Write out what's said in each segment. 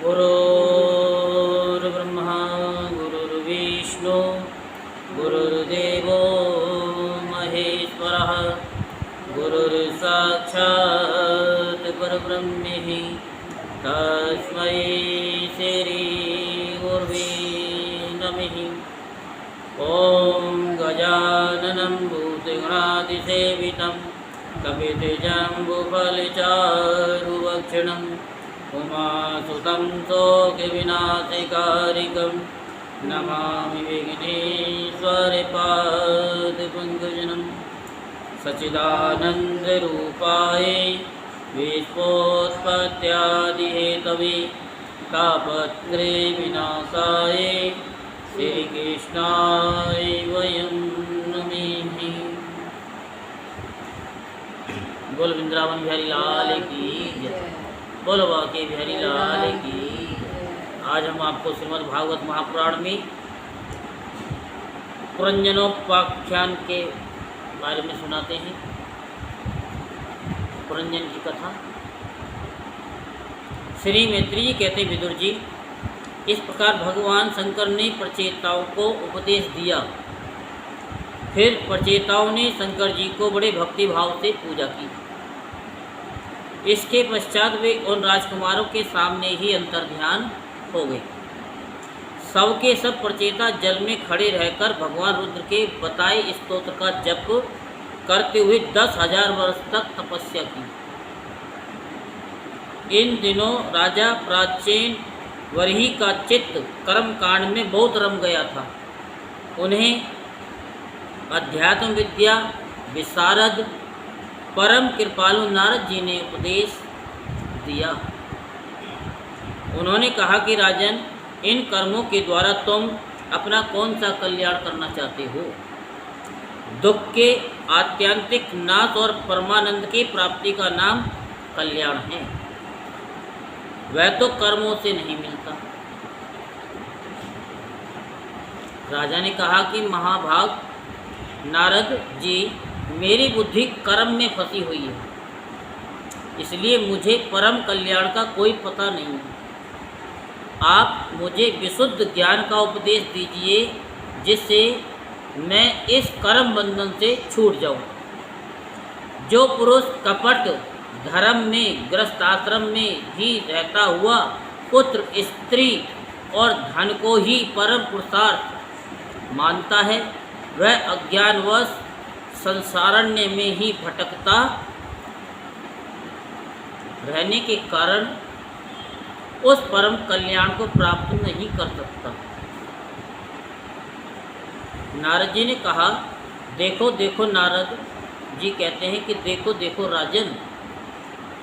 गुरुर्ब्रह्मा गुरुर्विष्णु गुरुर्देवो महेश्वरः गुरुर्साक्षात् परब्रह्म तस्मै श्री गुरुवे नमः। ॐ गजाननं भूतगणातिसेवितं कपितजम्बुफलचारुभक्षणम् उमासुतं शोकविनाशकारिकं नमामि विघ्नेश्वरपादपङ्कजं सच्चिदानन्दरूपाय विश्वोत्पत्त्यादिहेतवे तापत्रे विनाशाय श्रीकृष्णाय वयं नमः। बोल वृंदावन बिहारी लाल की जय। बोलो बाके बिहारी लाल की। आज हम आपको श्रीमद् भागवत महापुराण में पुरंजनोपाख्यान के बारे में सुनाते हैं। पुरंजन की कथा। श्री मैत्री जी कहते विदुर जी, इस प्रकार भगवान शंकर ने प्रचेताओं को उपदेश दिया। फिर प्रचेताओं ने शंकर जी को बड़े भक्ति भाव से पूजा की। इसके पश्चात वे उन राजकुमारों के सामने ही अंतर्ध्यान हो गए। सबके सब प्रचेता जल में खड़े रहकर भगवान रुद्र के बताए स्तोत्र का जप करते हुए 10,000 वर्ष तक तपस्या की। इन दिनों राजा प्राचीन वरही का चित्त कर्म कांड में बहुत रम गया था। उन्हें अध्यात्म विद्या विशारद परम कृपालु नारद जी ने उपदेश दिया। उन्होंने कहा कि राजन, इन कर्मों के द्वारा तुम अपना कौन सा कल्याण करना चाहते हो? दुख के आत्यंतिक नाश और परमानंद की प्राप्ति का नाम कल्याण है। वह तो कर्मों से नहीं मिलता। राजा ने कहा कि महाभाग नारद जी, मेरी बुद्धि कर्म में फंसी हुई है, इसलिए मुझे परम कल्याण का कोई पता नहीं है। आप मुझे विशुद्ध ज्ञान का उपदेश दीजिए, जिससे मैं इस कर्म बंधन से छूट जाऊं। जो पुरुष कपट धर्म में गृहस्थाश्रम में ही रहता हुआ पुत्र स्त्री और धन को ही परम पुरुषार्थ मानता है, वह अज्ञानवश संसारण्य में ही भटकता रहने के कारण उस परम कल्याण को प्राप्त नहीं कर सकता। नारद जी ने कहा, देखो देखो नारद जी कहते हैं कि देखो देखो राजन,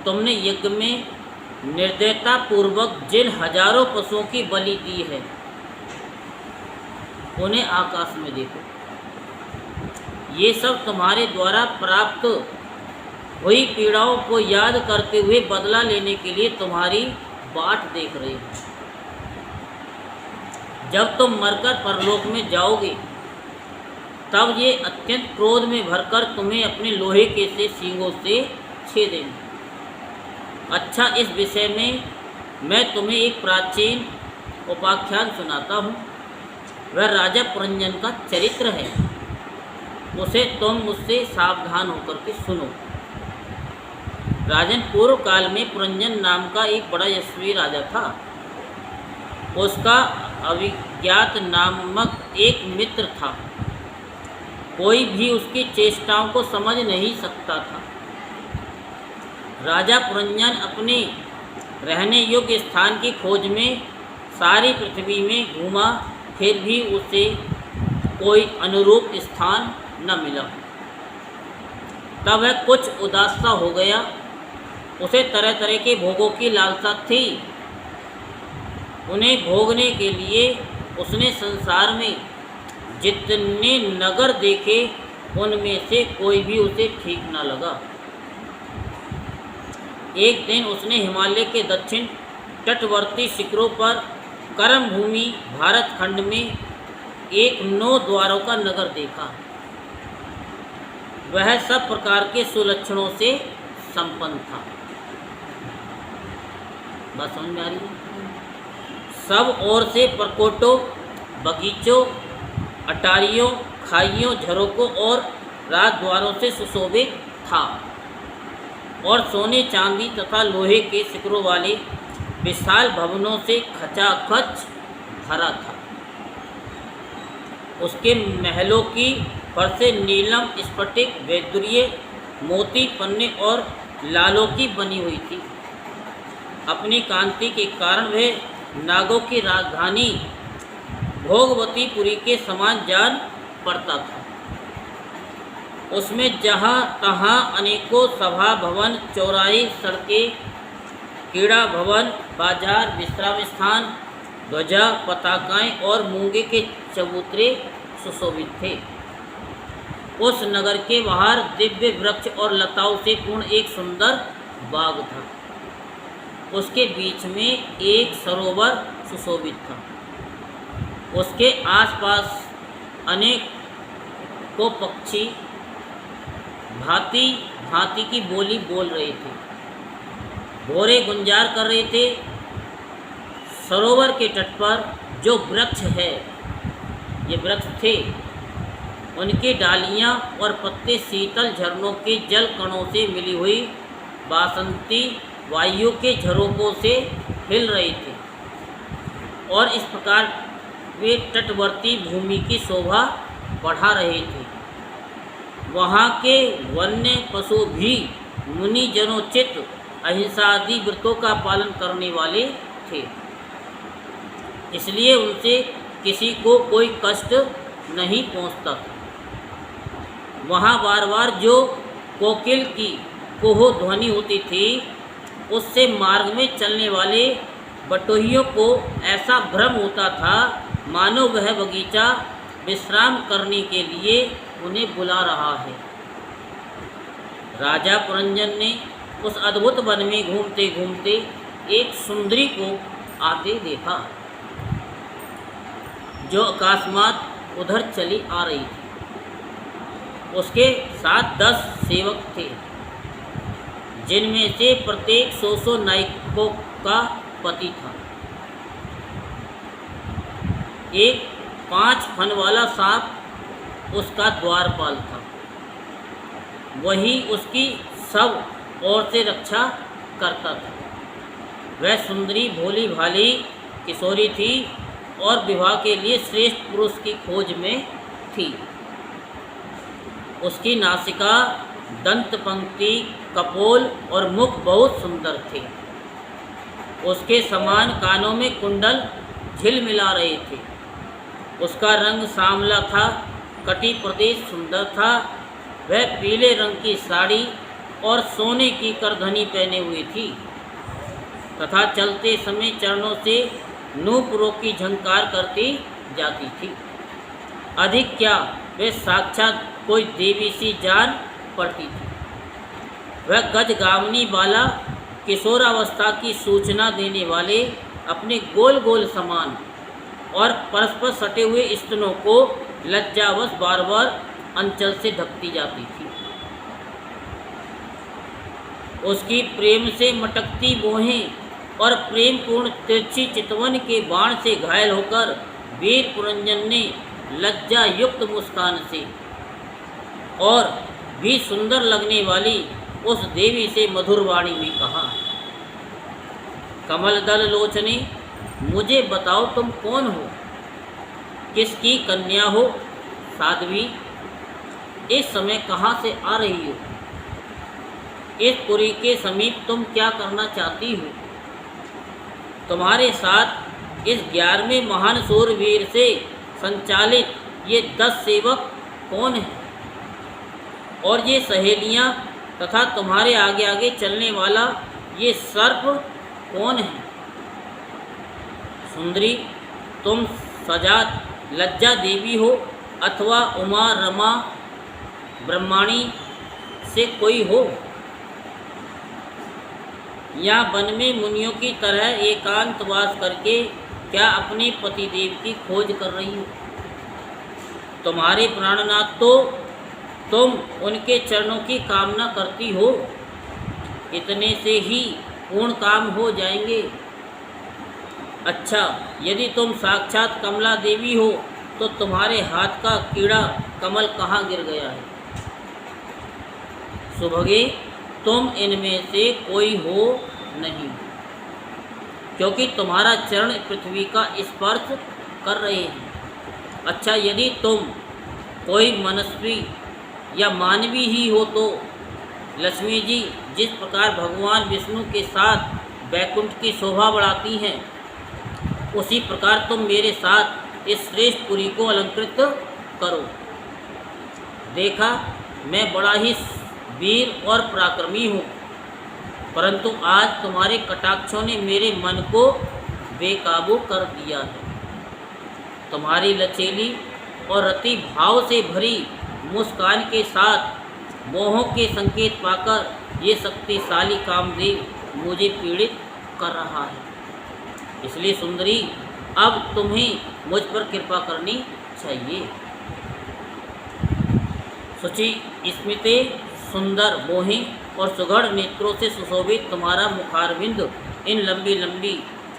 तुमने यज्ञ में निर्दयता पूर्वक जिन हजारों पशुओं की बलि दी है, उन्हें आकाश में देखो। ये सब तुम्हारे द्वारा प्राप्त हुई पीड़ाओं को याद करते हुए बदला लेने के लिए तुम्हारी बाट देख रहे हैं। जब तुम मरकर परलोक में जाओगे, तब ये अत्यंत क्रोध में भरकर तुम्हें अपने लोहे के से सींगों से छेदेंगे। अच्छा, इस विषय में मैं तुम्हें एक प्राचीन उपाख्यान सुनाता हूँ। वह राजा पुरंजन का चरित्र है। उसे तुम मुझसे सावधान होकर के सुनो। राजन, पूर्व काल में पुरंजन नाम का एक बड़ा यशस्वी राजा था। उसका अविज्ञात नामक एक मित्र था। कोई भी उसकी चेष्टाओं को समझ नहीं सकता था। राजा पुरंजन अपने रहने योग्य स्थान की खोज में सारी पृथ्वी में घूमा, फिर भी उसे कोई अनुरूप स्थान न मिला। तब वह कुछ उदास सा हो गया। उसे तरह तरह के भोगों की लालसा थी। उन्हें भोगने के लिए उसने संसार में जितने नगर देखे, उनमें से कोई भी उसे ठीक न लगा। एक दिन उसने हिमालय के दक्षिण तटवर्ती शिखरों पर कर्म भूमि भारत खंड में एक 9 द्वारों का नगर देखा। वह सब प्रकार के सुलक्षणों से संपन्न था। बात समझ में आ रही है? सब ओर से परकोटों, बगीचों, अटारियों, खाइयों, झरोकों और राजद्वारों से सुशोभित था और सोने, चांदी तथा लोहे के शिखरों वाले विशाल भवनों से खचाखच भरा था। उसके महलों की फर्शें नीलम, स्फटिक, वैदुर्य, मोती, पन्ने और लालों की बनी हुई थी। अपनी कांति के कारण वह नागों की राजधानी भोगवतीपुरी के समान जान पड़ता था। उसमें जहाँ तहाँ अनेकों सभा भवन, चौराहे, सड़कें, क्रीड़ा भवन, बाजार, विश्राम स्थान, ध्वजा, पताकाएँ और मूंगे के चबूतरे सुशोभित थे। उस नगर के बाहर दिव्य वृक्ष और लताओं से पूर्ण एक सुंदर बाग था। उसके बीच में एक सरोवर सुशोभित था। उसके आसपास अनेकों पक्षी भांति भांति की बोली बोल रहे थे। भौरे गुंजार कर रहे थे। सरोवर के तट पर जो वृक्ष है, ये वृक्ष थे, उनकी डालियाँ और पत्ते शीतल झरनों के जल कणों से मिली हुई बासंती वायु के झरोकों से हिल रहे थे और इस प्रकार वे तटवर्ती भूमि की शोभा बढ़ा रहे थे। वहाँ के वन्य पशु भी मुनिजनोचित अहिंसा आदि व्रतों का पालन करने वाले थे, इसलिए उनसे किसी को कोई कष्ट नहीं पहुँचता था। वहाँ बार बार जो कोकिल की कोहो ध्वनि होती थी, उससे मार्ग में चलने वाले बटोहियों को ऐसा भ्रम होता था मानो वह बगीचा विश्राम करने के लिए उन्हें बुला रहा है। राजा पुरंजन ने उस अद्भुत वन में घूमते घूमते एक सुंदरी को आते देखा, जो अकस्मात उधर चली आ रही थी। उसके साथ 10 सेवक थे, जिनमें से प्रत्येक 100 नायकों का पति था। एक 5 फन वाला सांप उसका द्वारपाल था। वही उसकी सब ओर से रक्षा करता था। वह सुंदरी भोली भाली किशोरी थी और विवाह के लिए श्रेष्ठ पुरुष की खोज में थी। उसकी नासिका, दंत पंक्ति, कपोल और मुख बहुत सुंदर थे। उसके समान कानों में कुंडल झिलमिला रहे थे। उसका रंग सांवला था, कटी प्रदेश सुंदर था। वह पीले रंग की साड़ी और सोने की करधनी पहने हुई थी तथा चलते समय चरणों से नूपुरों की झंकार करती जाती थी। अधिक क्या, वे साक्षात कोई देवी सी जान पड़ती थी। वह गजगावनी वाला, किशोरावस्था की सूचना देने वाले अपने गोल गोल समान और परस्पर सटे हुए स्तनों को लज्जावश बार बार अंचल से ढकती जाती थी। उसकी प्रेम से मटकती भौहें और प्रेमपूर्ण तिरछी चितवन के बाण से घायल होकर वीर पुरंजन ने लज्जा युक्त मुस्कान से और भी सुंदर लगने वाली उस देवी से मधुर वाणी में कहा, कमल दल लोचने, मुझे बताओ तुम कौन हो, किसकी कन्या हो? साध्वी, इस समय कहाँ से आ रही हो? इस पुरी के समीप तुम क्या करना चाहती हो? तुम्हारे साथ इस 11वें महान सूरवीर से संचालित ये 10 सेवक कौन हैं? और ये सहेलियाँ तथा तुम्हारे आगे आगे चलने वाला ये सर्प कौन है? सुंदरी, तुम सजात लज्जा देवी हो अथवा उमा, रमा, ब्रह्माणी से कोई हो, या वन में मुनियों की तरह एकांतवास करके क्या अपने पतिदेव की खोज कर रही हो? तुम्हारे प्राणनाथ तो तुम उनके चरणों की कामना करती हो, इतने से ही पूर्ण काम हो जाएंगे। अच्छा, यदि तुम साक्षात कमला देवी हो तो तुम्हारे हाथ का कीड़ा कमल कहाँ गिर गया है? सुभगे, तुम इनमें से कोई हो नहीं, क्योंकि तुम्हारा चरण पृथ्वी का स्पर्श कर रहे हैं। अच्छा, यदि तुम कोई मनस्वी या मानवी ही हो तो लक्ष्मी जी जिस प्रकार भगवान विष्णु के साथ वैकुंठ की शोभा बढ़ाती हैं, उसी प्रकार तुम मेरे साथ इस श्रेष्ठ पुरी को अलंकृत करो। देखा, मैं बड़ा ही वीर और पराक्रमी हूँ, परंतु आज तुम्हारे कटाक्षों ने मेरे मन को बेकाबू कर दिया है। तुम्हारी लचीली और रति भाव से भरी मुस्कान के साथ मोहों के संकेत पाकर ये शक्तिशाली कामदेव मुझे पीड़ित कर रहा है। इसलिए सुंदरी, अब तुम्हें मुझ पर कृपा करनी चाहिए। शुचि स्मिते, सुंदर मोही और सुघड़ नेत्रों से सुशोभित तुम्हारा मुखारविंद इन लंबी लंबी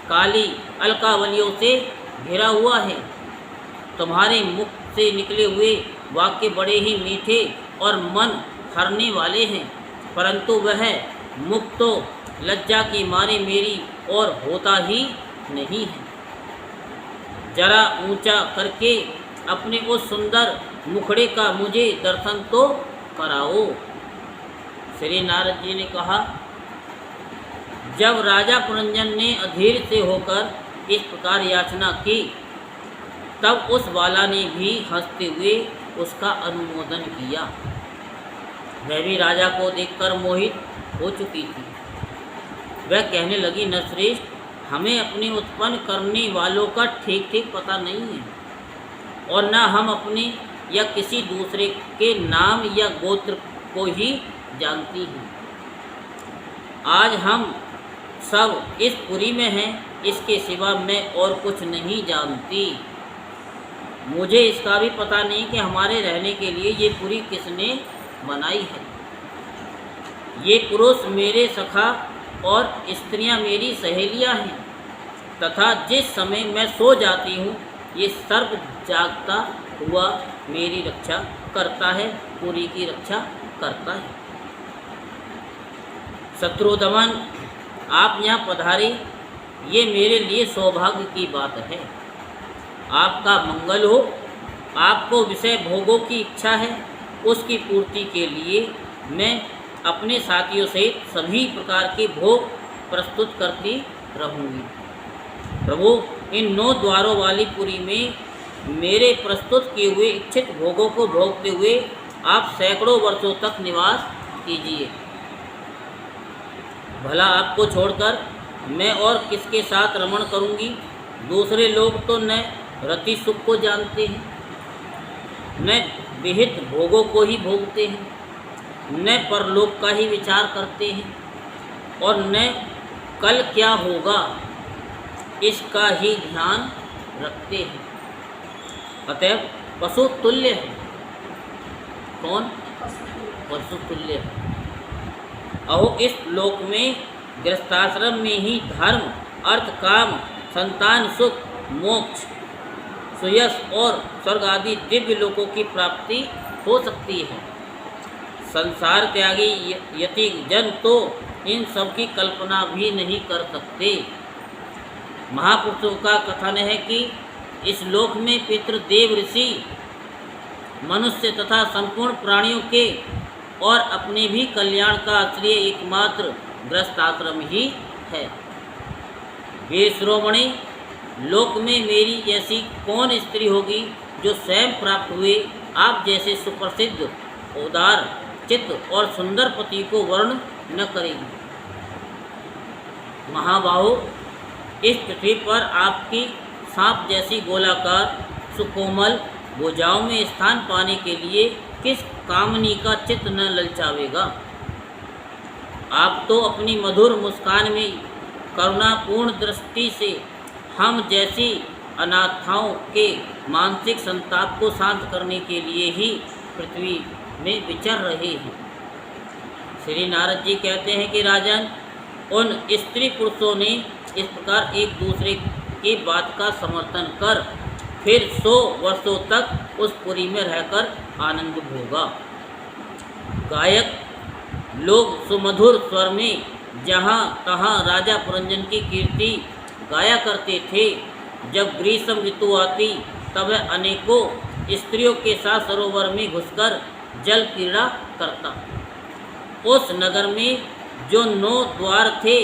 काली अलकावलियों से घिरा हुआ है। तुम्हारे मुख से निकले हुए वाक्य बड़े ही मीठे और मन हरने वाले हैं, परंतु वह मुख तो लज्जा के मारे मेरी ओर होता ही नहीं है। जरा ऊंचा करके अपने उस सुंदर मुखड़े का मुझे दर्शन तो कराओ। श्री नारद जी ने कहा, जब राजा पुरंजन ने अधीर से होकर इस प्रकार याचना की, तब उस बाला ने भी हंसते हुए उसका अनुमोदन किया। वह भी राजा को देखकर मोहित हो चुकी थी। वह कहने लगी, नरश्रेष्ठ, हमें अपने उत्पन्न करने वालों का ठीक ठीक पता नहीं है, और न हम अपने या किसी दूसरे के नाम या गोत्र को ही जानती हैं। आज हम सब इस पुरी में हैं, इसके सिवा मैं और कुछ नहीं जानती। मुझे इसका भी पता नहीं कि हमारे रहने के लिए ये पुरी किसने बनाई है। ये पुरुष मेरे सखा और स्त्रियां मेरी सहेलियां हैं, तथा जिस समय मैं सो जाती हूँ ये सर्प जागता हुआ मेरी रक्षा करता है, पुरी की रक्षा करता है। शत्रुदमन, आप यहाँ पधारे, ये मेरे लिए सौभाग्य की बात है। आपका मंगल हो। आपको विषय भोगों की इच्छा है, उसकी पूर्ति के लिए मैं अपने साथियों सहित सभी प्रकार के भोग प्रस्तुत करती रहूँगी। प्रभु, इन 9 द्वारों वाली पुरी में मेरे प्रस्तुत किए हुए इच्छित भोगों को भोगते हुए आप सैकड़ों वर्षों तक निवास कीजिए। भला आपको छोड़कर मैं और किसके साथ रमण करूँगी? दूसरे लोग तो न रति सुख को जानते हैं, न विहित भोगों को ही भोगते हैं, न परलोक का ही विचार करते हैं, और न कल क्या होगा इसका ही ध्यान रखते हैं। अतएव पशु तुल्य है। कौन? पशु तुल्य है। अहो, इस लोक में गृहस्थाश्रम में ही धर्म, अर्थ, काम, संतान, सुख, मोक्ष, सुयश और स्वर्ग आदि दिव्य लोकों की प्राप्ति हो सकती है। संसार त्यागी यति जन तो इन सब की कल्पना भी नहीं कर सकते। महापुरुषों का कथन है कि इस लोक में पितृदेव, ऋषि, मनुष्य तथा संपूर्ण प्राणियों के और अपने भी कल्याण का आश्रय एकमात्र गृहस्थाश्रम ही है। वे श्रोमणी, लोक में मेरी जैसी कौन स्त्री होगी जो स्वयं प्राप्त हुए आप जैसे सुप्रसिद्ध, उदार चित्त और सुंदर पति को वर्ण न करेगी। महाबाहो, इस पृथ्वी पर आपकी सांप जैसी गोलाकार सुकोमल भुजाओं में स्थान पाने के लिए किस कामनी का चित्त न ललचावेगा। आप तो अपनी मधुर मुस्कान में करुणापूर्ण दृष्टि से हम जैसी अनाथाओं के मानसिक संताप को शांत करने के लिए ही पृथ्वी में विचर रहे हैं। श्री नारद जी कहते हैं कि राजन, उन स्त्री पुरुषों ने इस प्रकार एक दूसरे की बात का समर्थन कर फिर 100 वर्षों तक उस पुरी में रहकर आनंद भोगा। गायक लोग सुमधुर स्वर में जहाँ तहाँ राजा पुरंजन की कीर्ति गाया करते थे। जब ग्रीष्म ऋतु आती तब वह अनेकों स्त्रियों के साथ सरोवर में घुसकर जल क्रीड़ा करता। उस नगर में जो 9 द्वार थे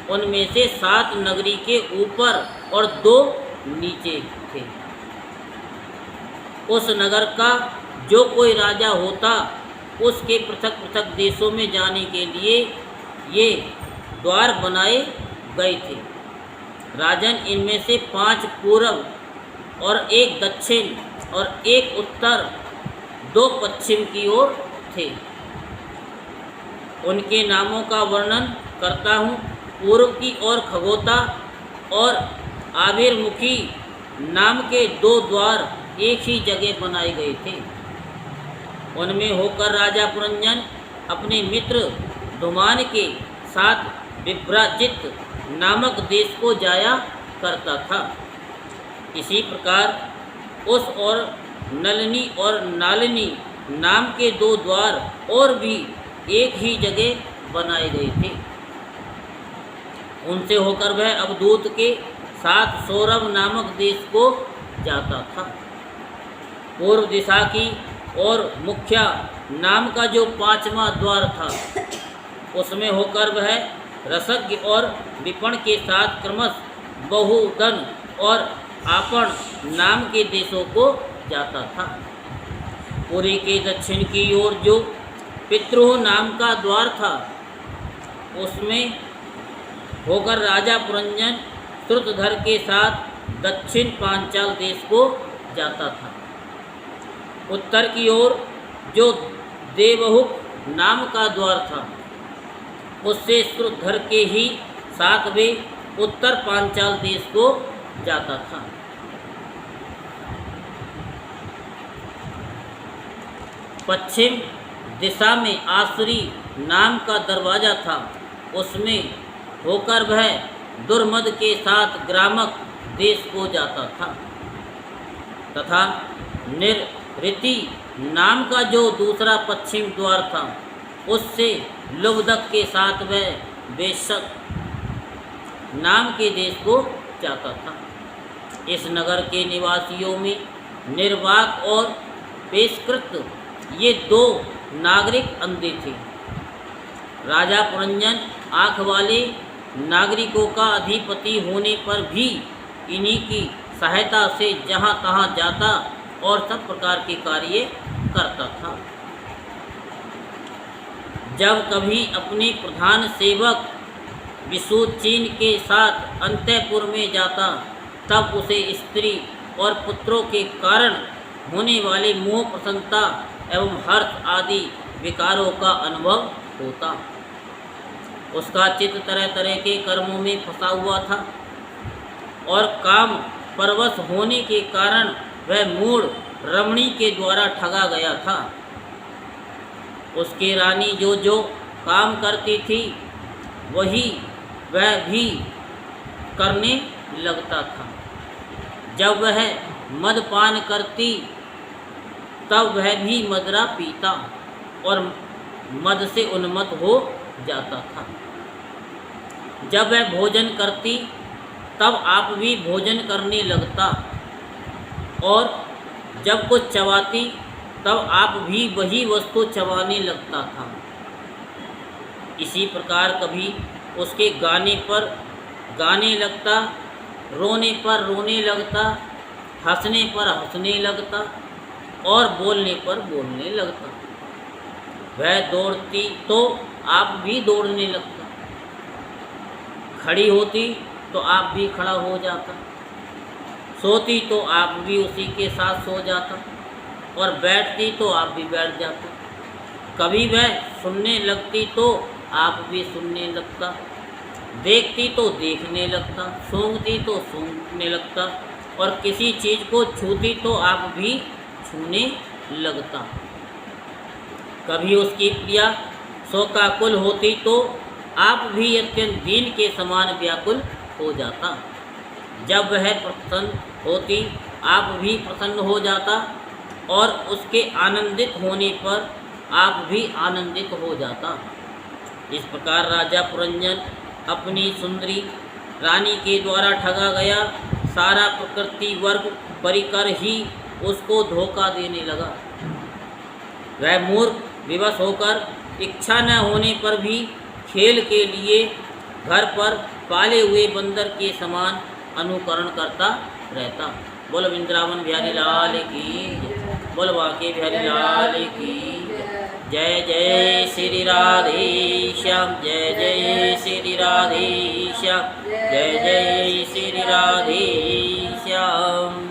उनमें से 7 नगरी के ऊपर और 2 नीचे थे। उस नगर का जो कोई राजा होता उसके पृथक पृथक देशों में जाने के लिए ये द्वार बनाए गए थे। राजन इनमें से 5 पूर्व और 1 दक्षिण और 1 उत्तर 2 पश्चिम की ओर थे। उनके नामों का वर्णन करता हूँ। पूर्व की ओर खगोता और आविर्मुखी नाम के 2 द्वार एक ही जगह बनाए गए थे। उनमें होकर राजा पुरंजन अपने मित्र धुमान के साथ विभ्राजित नामक देश को जाया करता था। इसी प्रकार उस और नलिनी और नालिनी नाम के 2 द्वार और भी एक ही जगह बनाए गए थे। उनसे होकर वह अवधूत के साथ सौरभ नामक देश को जाता था। पूर्व दिशा की और मुख्या नाम का जो 5वां द्वार था उसमें होकर वह रसज्ञ और विपण के साथ क्रमशः बहुदन और आपण नाम के देशों को जाता था। पुरी के दक्षिण की ओर जो पितृह नाम का द्वार था उसमें होकर राजा पुरंजन श्रुतधर के साथ दक्षिण पांचाल देश को जाता था। उत्तर की ओर जो देवहुक नाम का द्वार था उससे श्रुतधर के ही साथ वे उत्तर पांचाल देश को जाता था। पश्चिम दिशा में आसुरी नाम का दरवाजा था। उसमें होकर वह दुर्मद के साथ ग्रामक देश को जाता था तथा निरृति नाम का जो दूसरा पश्चिम द्वार था उससे लुब्धक के साथ वह वेशक नाम के देश को जाता था। इस नगर के निवासियों में निर्वाक और पेशकृत ये 2 नागरिक अंधे थे। राजा पुरंजन आँख वाले नागरिकों का अधिपति होने पर भी इन्हीं की सहायता से जहाँ तहाँ जाता और सब प्रकार के कार्य करता था। जब कभी अपने प्रधान सेवक विशुचीन के साथ अंतःपुर में जाता तब उसे स्त्री और पुत्रों के कारण होने वाले मोह प्रसन्नता एवं हर्ष आदि विकारों का अनुभव होता। उसका चित्त तरह तरह के कर्मों में फंसा हुआ था और काम परवश होने के कारण वह मूढ़ रमणी के द्वारा ठगा गया था। उसकी रानी जो जो काम करती थी वही वह भी करने लगता था। जब वह मदपान करती तब वह भी मदरा पीता और मद से उन्मत्त हो जाता था। जब वह भोजन करती तब आप भी भोजन करने लगता और जब कुछ चबाती तब आप भी वही वस्तु चबाने लगता था। इसी प्रकार कभी उसके गाने पर गाने लगता, रोने पर रोने लगता, हंसने पर हंसने लगता और बोलने पर बोलने लगता। वह दौड़ती तो आप भी दौड़ने लगता, खड़ी होती तो आप भी खड़ा हो जाता, सोती तो आप भी उसी के साथ सो जाता और बैठती तो आप भी बैठ जाते। कभी वह सुनने लगती तो आप भी सुनने लगता, देखती तो देखने लगता, सूंघती तो सूंघने लगता और किसी चीज़ को छूती तो आप भी छूने लगता। कभी उसकी प्रिया शोकाकुल होती तो आप भी अत्यंत दीन के समान व्याकुल हो जाता। जब वह प्रसन्न होती आप भी प्रसन्न हो जाता और उसके आनंदित होने पर आप भी आनंदित हो जाता। इस प्रकार राजा पुरंजन अपनी सुंदरी रानी के द्वारा ठगा गया। सारा प्रकृति वर्ग परिकर ही उसको धोखा देने लगा। वह मूर्ख विवश होकर इच्छा न होने पर भी खेल के लिए घर पर पाले हुए बंदर के समान अनुकरण करता रहता। बोलो वृंदावन बिहारी लाल की जय, बोलो बांके बिहारी लाल की जय। जय श्री राधे श्याम, जय जय श्री राधे श्याम, जय जय श्री राधे श्याम।